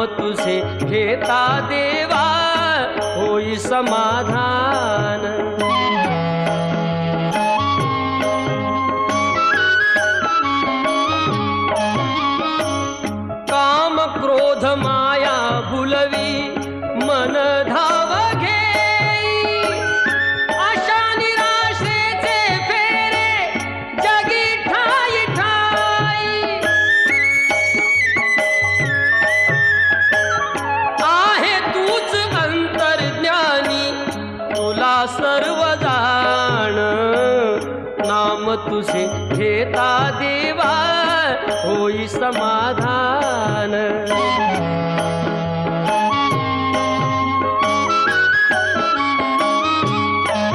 नाम तुझे घेता देवा होई समाधान। काम क्रोध माया भुलवी मन धाव घेई, आशा निराशेचे फेरे जगी ठाई ठाई। आहे तूच अंतर्ज्ञानी तुला सर्व जाण, नाम तुझे घेता देवा होई समाधान।